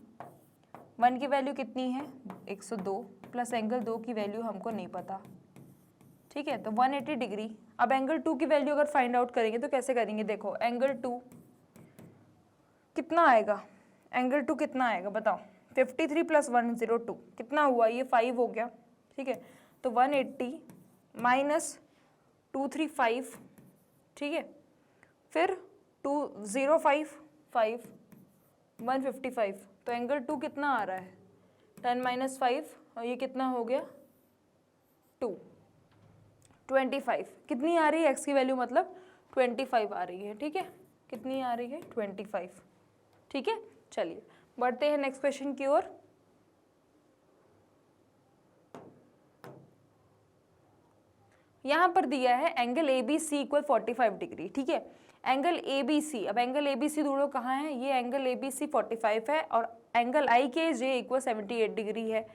1 की वैल्यू कितनी है 102, प्लस एंगल 2 की वैल्यू हमको नहीं पता, ठीक है। तो 180 डिग्री। अब एंगल 2 की वैल्यू अगर फाइंड आउट करेंगे तो कैसे करेंगे, देखो एंगल 2 कितना आएगा, एंगल 2 कितना आएगा बताओ, 53 प्लस 102 कितना हुआ, ये 5 हो गया, ठीक है। तो 180 माइनस 235, ठीक है, फिर 205 5 155, तो एंगल 2 कितना आ रहा है 10 माइनस 5, और ये कितना हो गया 2 25, कितनी आ रही है x की वैल्यू मतलब 25 आ रही है, ठीक है। कितनी आ रही है 25, ठीक है। चलिए बढ़ते हैं नेक्स्ट क्वेश्चन की ओर। यहाँ पर दिया है angle A B C equal 45 degree, ठीक है। एंगल ए बी सी, अब एंगल ए बी सी दोनों कहाँ है, ये एंगल ए बी सी 45 है और एंगल आई के जे इक्वल 78 डिग्री है,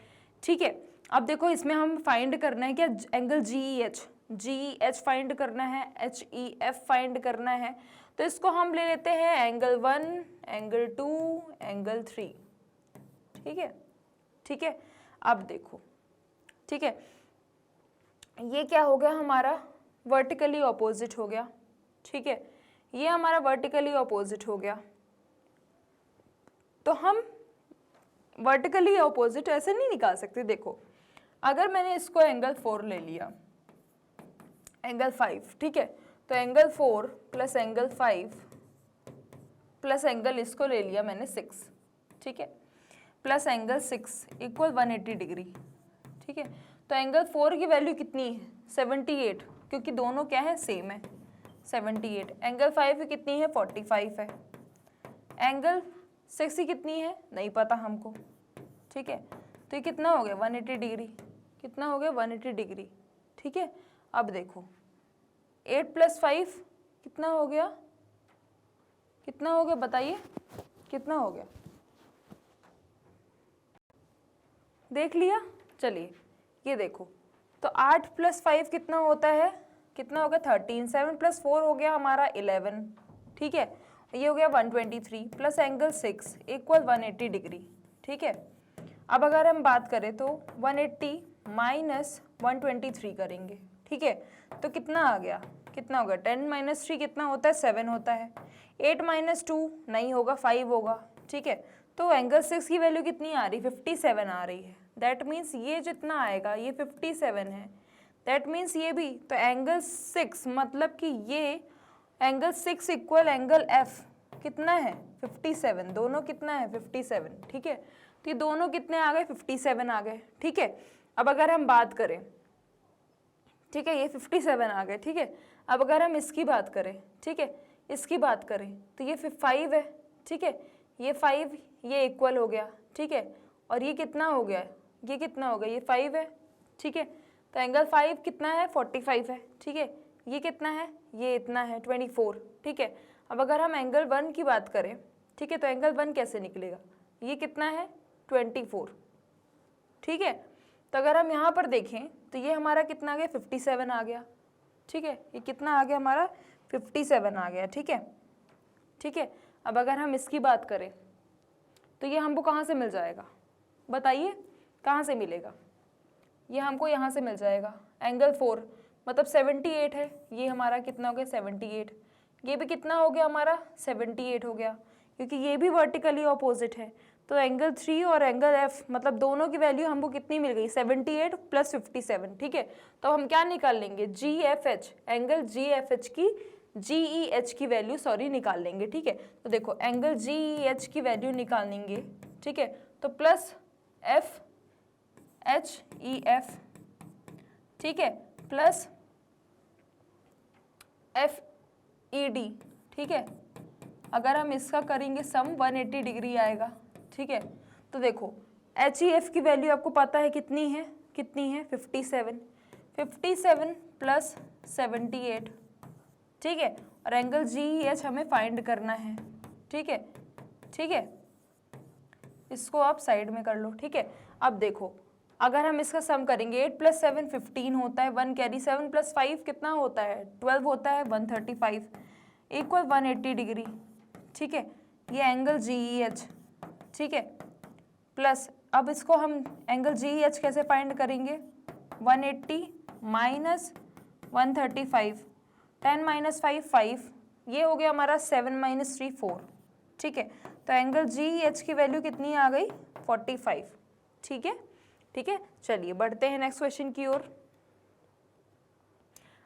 ठीक है। अब देखो इसमें हम फाइंड करना है क्या, एंगल जी एच फाइंड करना है, एच ई एफ फाइंड करना है। तो इसको हम ले लेते हैं एंगल 1, एंगल 2, एंगल 3, ठीक है, ठीक है। अब देखो, ठीक है, ये क्या हो गया हमारा वर्टिकली ऑपोजिट हो गया, ठीक है, ये हमारा वर्टिकली ऑपोजिट हो गया। तो हम वर्टिकली ऑपोजिट ऐसे नहीं निकाल सकते, देखो अगर मैंने इसको एंगल 4 ले लिया, एंगल 5, ठीक है, तो angle 4 plus angle 5 plus angle इसको ले लिया मैंने 6, ठीक है, प्लस एंगल 6 इक्वल 180 डिग्री, ठीक है। तो एंगल 4 की वैल्यू कितनी है 78, क्योंकि दोनों क्या है सेम है 78। एंगल 5 की कितनी है 45 है। एंगल 6 की कितनी है नहीं पता हमको, ठीक है। तो ये कितना हो गया 180 डिग्री, कितना हो गया 180 डिग्री, ठीक है। अब देखो 8 प्लस 5 कितना हो गया, कितना हो गया बताइए, कितना हो गया, देख लिया। चलिए ये देखो, तो 8 प्लस 5 कितना होता है, कितना हो गया 13, 7 प्लस 4 हो गया हमारा 11, ठीक है। ये हो गया 123 प्लस एंगल 6 इक्वल 180 डिग्री, ठीक है। अब अगर हम बात करें तो 180 माइनस 123 करेंगे, ठीक है। तो कितना आ गया, कितना होगा 10 माइनस 3 कितना होता है 7 होता है। 8 माइनस 2 नहीं होगा 5 होगा, ठीक है। तो एंगल 6 की वैल्यू कितनी आ रही 57 आ रही है। दैट मीन्स ये जितना आएगा ये 57 है, दैट मीन्स ये भी। तो एंगल 6 मतलब कि ये एंगल 6 इक्वल एंगल एफ कितना है 57, दोनों कितना है 57, ठीक है। तो ये दोनों कितने आ गए 57 आ गए, ठीक है। अब अगर हम बात करें ठीक है, ये 57 आ गए। ठीक है, अब अगर हम इसकी बात करें, ठीक है, इसकी बात करें तो ये 5 है। ठीक है, ये 5 ये इक्वल हो गया। ठीक है, और ये कितना हो गया, ये कितना हो गया, ये 5 है। ठीक है, तो एंगल 5 कितना है, 45 है। ठीक है, ये कितना है, ये इतना है 24। ठीक है, अब अगर हम एंगल 1 की बात करें, ठीक है, तो एंगल 1 कैसे निकलेगा, ये कितना है 24। ठीक है, तो अगर हम यहाँ पर देखें तो ये हमारा कितना आ गया, 57 आ गया। ठीक है, ये कितना आ गया हमारा, 57 आ गया। ठीक है, ठीक है, अब अगर हम इसकी बात करें तो ये हमको कहाँ से मिल जाएगा, बताइए कहाँ से मिलेगा, ये हमको यहाँ से मिल जाएगा। एंगल 4 मतलब 78 है, ये हमारा कितना हो गया 78। ये भी कितना हो गया हमारा 78 हो गया, क्योंकि ये भी वर्टिकली ऑपोजिट है। तो एंगल 3 और एंगल F मतलब दोनों की वैल्यू हमको कितनी मिल गई, 78 प्लस 57। ठीक है, तो हम क्या निकाल लेंगे, GFH, एंगल GFH की GEH की वैल्यू निकाल लेंगे। ठीक है, तो देखो एंगल GEH की वैल्यू निकालेंगे। ठीक है, तो प्लस FHEF, ठीक है, प्लस FED। ठीक है, अगर हम इसका करेंगे सम 180 डिग्री आएगा। ठीक है, तो देखो HEF की वैल्यू आपको पता है कितनी है, 57 प्लस 78। ठीक है, और एंगल GEH हमें फाइंड करना है। ठीक है, ठीक है, इसको आप साइड में कर लो। ठीक है, अब देखो अगर हम इसका सम करेंगे 8 प्लस 7 15 होता है, 1 कैरी, 7 प्लस 5 कितना होता है 12 होता है, 135 इक्वल 180 डिग्री। ठीक है, ये एंगल GEH। ठीक है, प्लस अब इसको हम एंगल GEH कैसे फाइंड करेंगे, 180 माइनस 135, 10 माइनस 5 5, ये हो गया हमारा 7 माइनस 3 4। ठीक है, तो एंगल GEH की वैल्यू कितनी आ गई 45। ठीक है, ठीक है, चलिए बढ़ते हैं नेक्स्ट क्वेश्चन की ओर।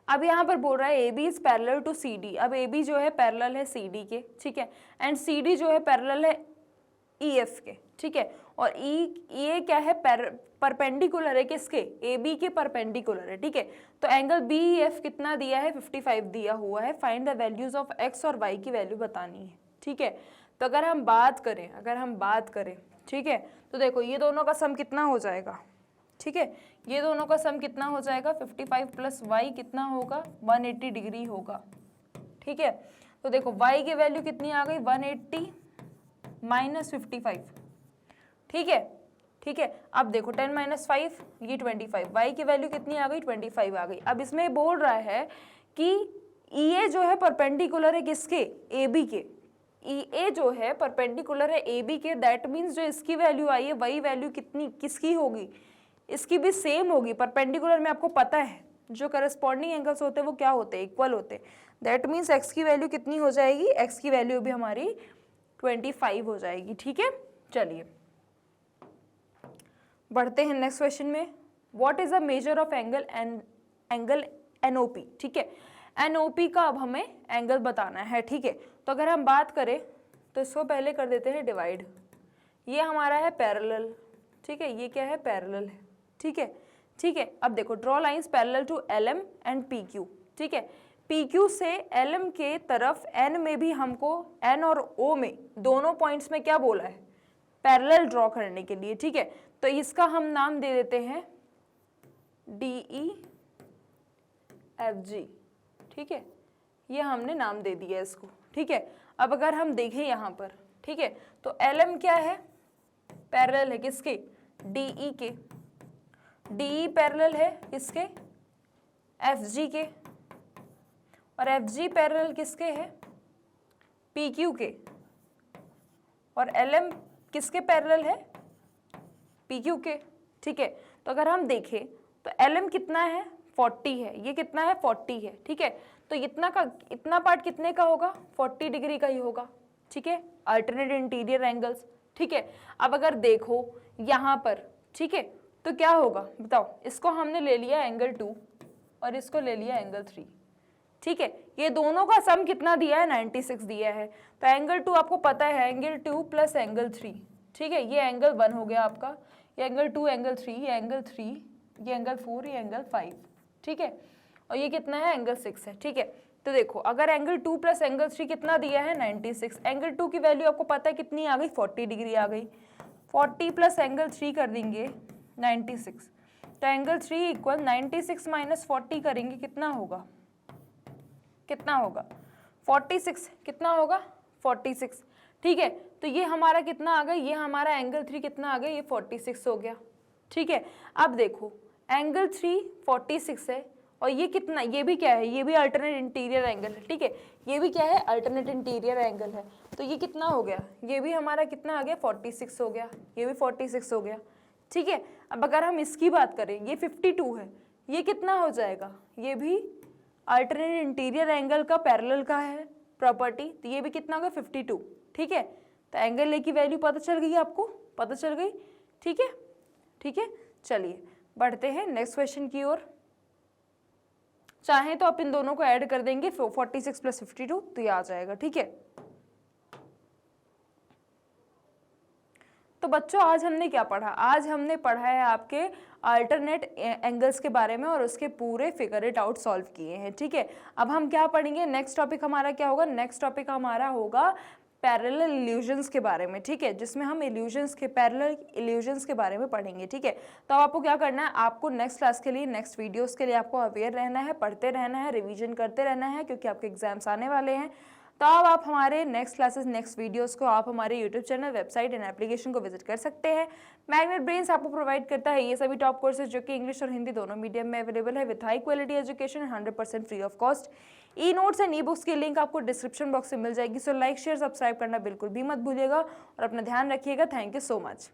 अब यहाँ पर बोल रहा है AB is parallel to CD। अब AB जो है पैरेलल है CD के। ठीक है, एंड CD जो है पैरेलल है EF के। ठीक है, और ये क्या है, परपेंडिकुलर है किसके, AB के परपेंडिकुलर है। ठीक है, तो एंगल BEF कितना दिया है 55 दिया हुआ है। Find the values of X और Y की वैल्यू बतानी है। ठीक है, तो अगर हम बात करें ठीक है, तो देखो ये दोनों का सम कितना हो जाएगा। ठीक है, ये दोनों का सम कितना हो जाएगा, 55 प्लस Y कितना होगा 180 डिग्री होगा। ठीक है, तो देखो Y की वैल्यू कितनी आ गई 180 माइनस 55। ठीक है, ठीक है, अब देखो 10 माइनस 5 ये 25, Y की वैल्यू कितनी आ गई 25 आ गई। अब इसमें बोल रहा है कि EA जो है परपेंडिकुलर है किसके, AB के। EA जो है परपेंडिकुलर है AB के, दैट मीन्स जो इसकी वैल्यू आई है वही वैल्यू कितनी किसकी होगी, इसकी भी सेम होगी। परपेंडिकुलर में आपको पता है जो करस्पॉन्डिंग एंगल्स होते हैं वो क्या होते हैं, इक्वल होते हैं। दैट मीन्स X की वैल्यू कितनी हो जाएगी, X की वैल्यू भी हमारी 25 हो जाएगी। ठीक है, चलिए बढ़ते हैं नेक्स्ट क्वेश्चन में। What is the measure of angle NOP। ठीक है, NOP का अब हमें एंगल बताना है। ठीक है, तो अगर हम बात करें तो इसको पहले कर देते हैं डिवाइड। ये हमारा है पैरेलल। ठीक है, ये क्या है, पैरेलल है। ठीक है, ठीक है, अब देखो draw lines parallel to LM and PQ। ठीक है, PQ से LM के तरफ N में भी हमको N और O में दोनों पॉइंट्स में क्या बोला है, पैरेलल ड्रॉ करने के लिए। ठीक है, तो इसका हम नाम दे देते हैं DEFG। ठीक है, ये हमने नाम दे दिया इसको। ठीक है, अब अगर हम देखें यहाँ पर, ठीक है, तो LM क्या है, पैरेलल है किसके, DE के। DE पैरेलल है किसके, FG के, और FG पैरेलल किसके है, PQ के, और LM किसके पैरेलल है, PQ के। ठीक है, तो अगर हम देखें तो LM कितना है 40 है, ये कितना है 40 है। ठीक है, तो इतना पार्ट कितने का होगा, 40 डिग्री का ही होगा। ठीक है, अल्टरनेट इंटीरियर एंगल्स। ठीक है, अब अगर देखो यहाँ पर, ठीक है, तो क्या होगा बताओ, इसको हमने ले लिया एंगल 2 और इसको ले लिया एंगल 3। ठीक है, ये दोनों का सम कितना दिया है 96 दिया है। तो एंगल 2 आपको पता है एंगल 2 प्लस एंगल 3। ठीक है, ये एंगल 1 हो गया आपका, ये एंगल 2 एंगल 3, ये एंगल 3, ये एंगल 4, ये एंगल 5। ठीक है, और ये कितना है, एंगल 6 है। ठीक है, तो देखो अगर एंगल 2 प्लस एंगल 3 कितना दिया है, 96, एंगल 2 की वैल्यू आपको पता है कितनी आ गई, 40 डिग्री आ गई, 40 प्लस एंगल 3 कर देंगे 96, तो एंगल 3 इक्वल 96 माइनस 40 करेंगे कितना होगा, कितना होगा 46, कितना होगा 46। ठीक है, तो ये हमारा कितना आ गया, ये हमारा एंगल 3 कितना आ गया, ये 46 हो गया। ठीक है, अब देखो एंगल 3 46 है और ये कितना, ये भी क्या है, ये भी अल्टरनेट इंटीरियर एंगल है। ठीक है, ये भी क्या है, अल्टरनेट इंटीरियर एंगल है, तो ये कितना हो गया, ये भी हमारा कितना आ गया 46 हो गया, ये भी 46 हो गया। ठीक है, अब अगर हम इसकी बात करें, ये 52 है, ये कितना हो जाएगा, ये भी अल्टरनेट इंटीरियर एंगल का पैरेलल का है प्रॉपर्टी, तो ये भी कितना होगा 52। ठीक है, तो एंगल ए की वैल्यू पता चल गई, आपको पता चल गई। ठीक है, ठीक है, चलिए बढ़ते हैं नेक्स्ट क्वेश्चन की ओर। चाहें तो आप इन दोनों को ऐड कर देंगे, 46 प्लस 52 तो ये आ जाएगा। ठीक है, तो बच्चों आज हमने क्या पढ़ा, आज हमने पढ़ा है आपके अल्टरनेट एंगल्स के बारे में और उसके पूरे फिगर इट आउट सॉल्व किए हैं। ठीक है, अब हम क्या पढ़ेंगे, नेक्स्ट टॉपिक हमारा क्या होगा, नेक्स्ट टॉपिक हमारा होगा पैरेलल इल्यूजन्स के बारे में। ठीक है, जिसमें हम इल्यूजन्स के, पैरेलल इल्यूजन्स के बारे में पढ़ेंगे। ठीक है, तो आपको क्या करना है, आपको नेक्स्ट क्लास के लिए, नेक्स्ट वीडियोस के लिए आपको अवेयर रहना है, पढ़ते रहना है, रिवीजन करते रहना है, क्योंकि आपके एग्जाम्स आने वाले हैं। तो अब आप हमारे नेक्स्ट क्लासेस, नेक्स्ट वीडियोस को आप हमारे YouTube channel, website and application को विजिट कर सकते हैं। मैग्नेट ब्रेन्स आपको प्रोवाइड करता है ये सभी टॉप कोर्सेज जो कि इंग्लिश और हिंदी दोनों मीडियम में अवेलेबल है, with high quality education, 100% free of cost. E notes and e books की लिंक आपको डिस्क्रिप्शन बॉक्स में मिल जाएगी। सो लाइक, शेयर, सब्सक्राइब करना बिल्कुल भी मत भूलिएगा और अपना ध्यान रखिएगा। Thank you so much.